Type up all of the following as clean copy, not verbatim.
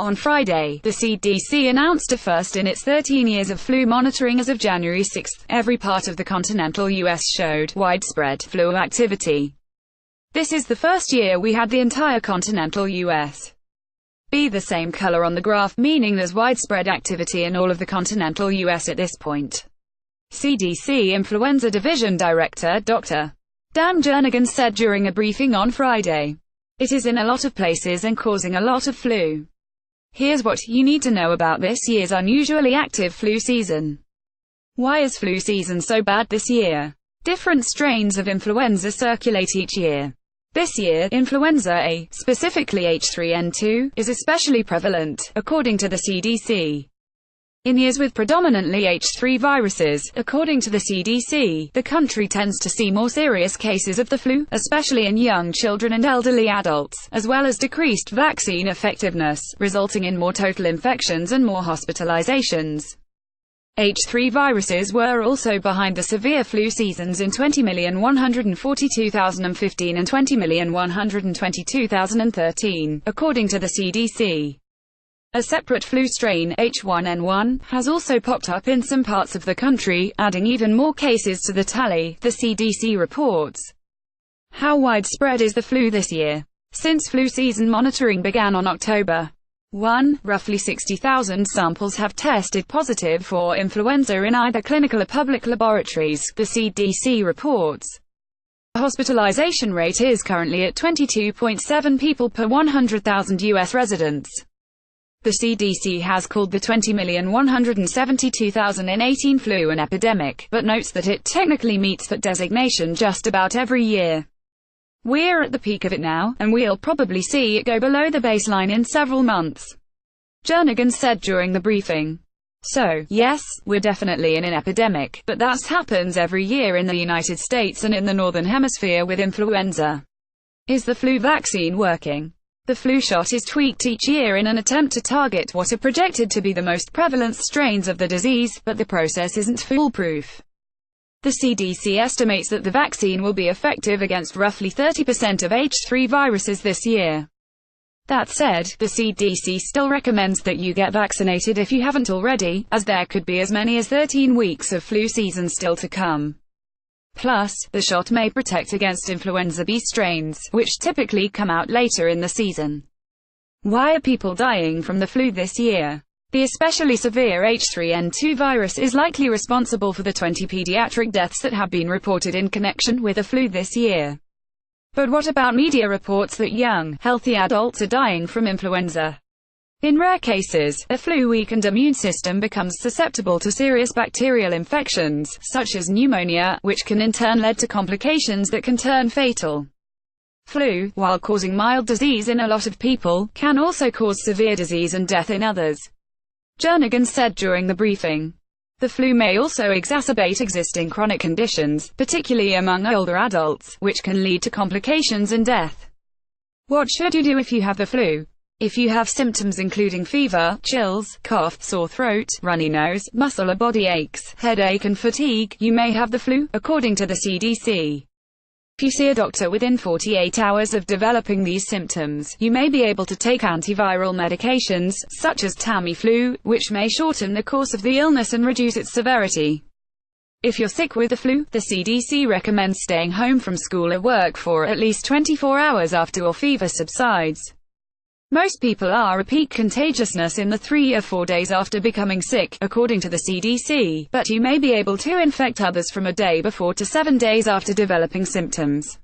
On Friday, the CDC announced a first in its 13 years of flu monitoring. As of January 6, every part of the continental U.S. showed widespread flu activity. This is the first year we had the entire continental U.S. be the same color on the graph, meaning there's widespread activity in all of the continental U.S. at this point. CDC Influenza Division Director Dr. Dan Jernigan said during a briefing on Friday, "It is in a lot of places and causing a lot of flu. Here's what you need to know about this year's unusually active flu season. Why is flu season so bad this year? Different strains of influenza circulate each year. This year, influenza A, specifically H3N2, is especially prevalent, according to the CDC. In years with predominantly H3 viruses, according to the CDC, the country tends to see more serious cases of the flu, especially in young children and elderly adults, as well as decreased vaccine effectiveness, resulting in more total infections and more hospitalizations. H3 viruses were also behind the severe flu seasons in 20,142,015 and 20,122,013, according to the CDC. A separate flu strain, H1N1, has also popped up in some parts of the country, adding even more cases to the tally, the CDC reports. How widespread is the flu this year? Since flu season monitoring began on October 1, roughly 60,000 samples have tested positive for influenza in either clinical or public laboratories, the CDC reports. The hospitalization rate is currently at 22.7 people per 100,000 U.S. residents. The CDC has called the 20,172,018 flu an epidemic, but notes that it technically meets that designation just about every year. We're at the peak of it now, and we'll probably see it go below the baseline in several months, Jernigan said during the briefing. So, yes, we're definitely in an epidemic, but that happens every year in the United States and in the Northern Hemisphere with influenza. Is the flu vaccine working? The flu shot is tweaked each year in an attempt to target what are projected to be the most prevalent strains of the disease, but the process isn't foolproof. The CDC estimates that the vaccine will be effective against roughly 30% of H3 viruses this year. That said, the CDC still recommends that you get vaccinated if you haven't already, as there could be as many as 13 weeks of flu season still to come. Plus, the shot may protect against influenza B strains, which typically come out later in the season. Why are people dying from the flu this year? The especially severe H3N2 virus is likely responsible for the 20 pediatric deaths that have been reported in connection with the flu this year. But what about media reports that young, healthy adults are dying from influenza? In rare cases, a flu-weakened immune system becomes susceptible to serious bacterial infections, such as pneumonia, which can in turn lead to complications that can turn fatal. Flu, while causing mild disease in a lot of people, can also cause severe disease and death in others, Jernigan said during the briefing. The flu may also exacerbate existing chronic conditions, particularly among older adults, which can lead to complications and death. What should you do if you have the flu? If you have symptoms including fever, chills, cough, sore throat, runny nose, muscle or body aches, headache and fatigue, you may have the flu, according to the CDC. If you see a doctor within 48 hours of developing these symptoms, you may be able to take antiviral medications, such as Tamiflu, which may shorten the course of the illness and reduce its severity. If you're sick with the flu, the CDC recommends staying home from school or work for at least 24 hours after your fever subsides. Most people are at peak contagiousness in the 3 or 4 days after becoming sick, according to the CDC, but you may be able to infect others from a day before to 7 days after developing symptoms.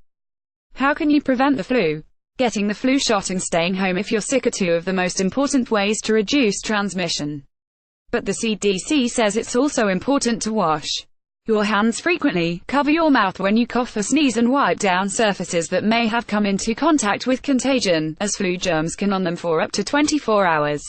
How can you prevent the flu? Getting the flu shot and staying home if you're sick are two of the most important ways to reduce transmission. But the CDC says it's also important to wash your hands frequently, cover your mouth when you cough or sneeze, and wipe down surfaces that may have come into contact with contagion, as flu germs can on them for up to 24 hours.